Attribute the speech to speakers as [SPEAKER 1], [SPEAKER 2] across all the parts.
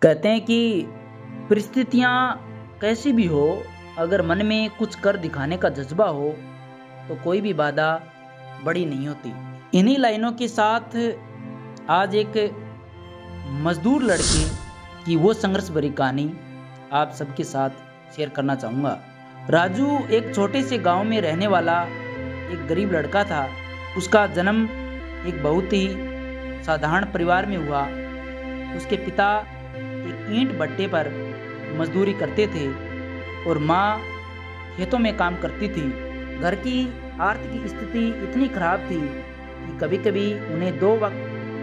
[SPEAKER 1] कहते हैं कि परिस्थितियाँ कैसी भी हो, अगर मन में कुछ कर दिखाने का जज्बा हो तो कोई भी बाधा बड़ी नहीं होती। इन्हीं लाइनों के साथ आज एक मजदूर लड़के की वो संघर्ष भरी कहानी आप सबके साथ शेयर करना चाहूँगा। राजू एक छोटे से गांव में रहने वाला एक गरीब लड़का था। उसका जन्म एक बहुत ही साधारण परिवार में हुआ। उसके पिता एक ईंट भट्टे पर मजदूरी करते थे और माँ खेतों में काम करती थी। घर की आर्थिक स्थिति इतनी खराब थी कि कभी कभी उन्हें 2 वक्त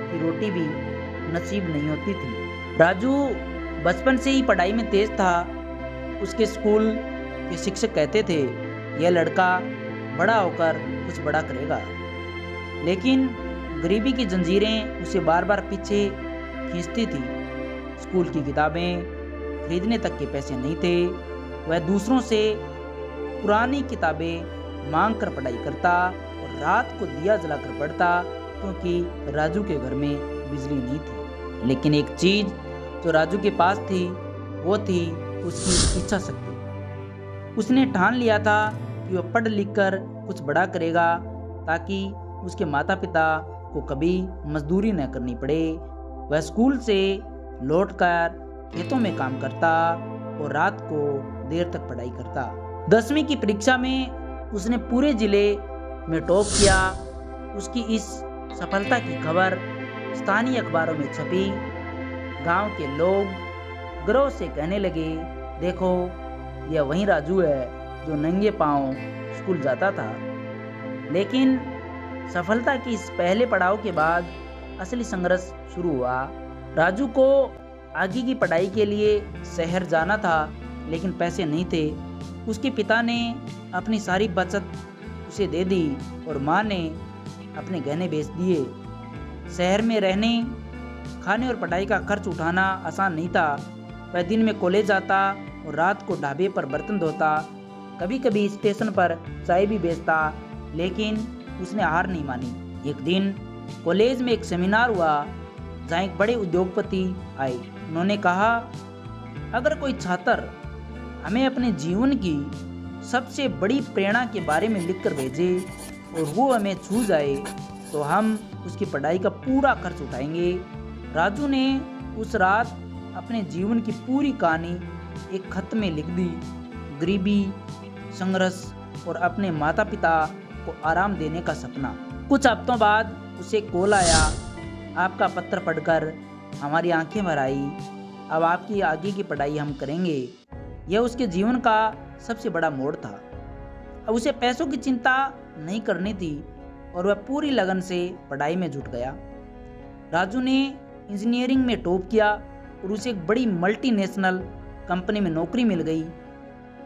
[SPEAKER 1] की रोटी भी नसीब नहीं होती थी। राजू बचपन से ही पढ़ाई में तेज था। उसके स्कूल के शिक्षक कहते थे यह लड़का बड़ा होकर कुछ बड़ा करेगा, लेकिन गरीबी की जंजीरें उसे बार बार पीछे खींचती थी। स्कूल की किताबें खरीदने तक के पैसे नहीं थे। वह दूसरों से पुरानी किताबें मांग कर पढ़ाई करता और रात को दिया जलाकर पढ़ता, क्योंकि राजू के घर में बिजली नहीं थी। लेकिन एक चीज जो राजू के पास थी वो थी उसकी इच्छा शक्ति। उसने ठान लिया था कि वह पढ़ लिख कर कुछ बड़ा करेगा, ताकि उसके माता पिता को कभी मजदूरी न करनी पड़े। वह स्कूल से लौटकर खेतों में काम करता और रात को देर तक पढ़ाई करता। 10वीं की परीक्षा में उसने पूरे जिले में टॉप किया। उसकी इस सफलता की खबर स्थानीय अखबारों में छपी। गांव के लोग गर्व से कहने लगे, देखो यह वही राजू है जो नंगे पांव स्कूल जाता था। लेकिन सफलता की इस पहले पड़ाव के बाद असली संघर्ष शुरू हुआ। राजू को आगे की पढ़ाई के लिए शहर जाना था, लेकिन पैसे नहीं थे। उसके पिता ने अपनी सारी बचत उसे दे दी और माँ ने अपने गहने बेच दिए। शहर में रहने, खाने और पढ़ाई का खर्च उठाना आसान नहीं था। वह दिन में कॉलेज जाता और रात को ढाबे पर बर्तन धोता। कभी कभी स्टेशन पर चाय भी बेचता, लेकिन उसने हार नहीं मानी। एक दिन कॉलेज में एक सेमिनार हुआ जहाँ एक बड़े उद्योगपति आए। उन्होंने कहा, अगर कोई छात्र हमें अपने जीवन की सबसे बड़ी प्रेरणा के बारे में लिखकर भेजे और वो हमें छू जाए तो हम उसकी पढ़ाई का पूरा खर्च उठाएंगे। राजू ने उस रात अपने जीवन की पूरी कहानी एक खत में लिख दी। गरीबी, संघर्ष और अपने माता पिता को आराम देने का सपना। कुछ हफ्तों बाद उसे कॉल आया, आपका पत्र पढ़कर हमारी आंखें भर आई। अब आपकी आगे की पढ़ाई हम करेंगे। यह उसके जीवन का सबसे बड़ा मोड़ था। अब उसे पैसों की चिंता नहीं करनी थी और वह पूरी लगन से पढ़ाई में जुट गया। राजू ने इंजीनियरिंग में टॉप किया और उसे एक बड़ी मल्टीनेशनल कंपनी में नौकरी मिल गई।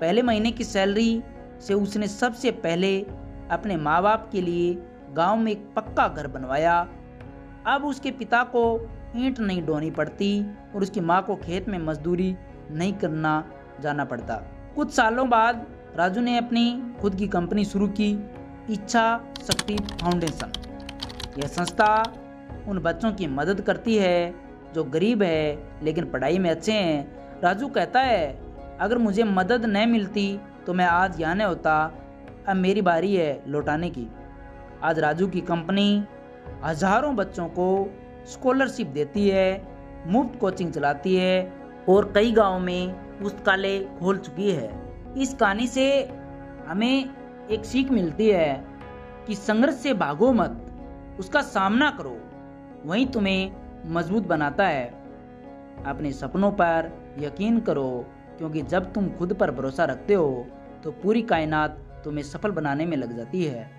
[SPEAKER 1] पहले महीने की सैलरी से उसने सबसे पहले अपने माँ बाप के लिए गांव में एक पक्का घर बनवाया। अब उसके पिता को ईंट नहीं ढोनी पड़ती और उसकी माँ को खेत में मजदूरी नहीं करना जाना पड़ता। कुछ सालों बाद राजू ने अपनी खुद की कंपनी शुरू की, इच्छा शक्ति फाउंडेशन। यह संस्था उन बच्चों की मदद करती है जो गरीब है लेकिन पढ़ाई में अच्छे हैं। राजू कहता है, अगर मुझे मदद न मिलती तो मैं आज यहाँ न होता। अब मेरी बारी है लौटाने की। आज राजू की कंपनी हजारों बच्चों को स्कॉलरशिप देती है, मुफ्त कोचिंग चलाती है और कई गांवों में पुस्तकालय खोल चुकी है। इस कहानी से हमें एक सीख मिलती है कि संघर्ष से भागो मत, उसका सामना करो, वही तुम्हें मजबूत बनाता है। अपने सपनों पर यकीन करो, क्योंकि जब तुम खुद पर भरोसा रखते हो तो पूरी कायनात तुम्हें सफल बनाने में लग जाती है।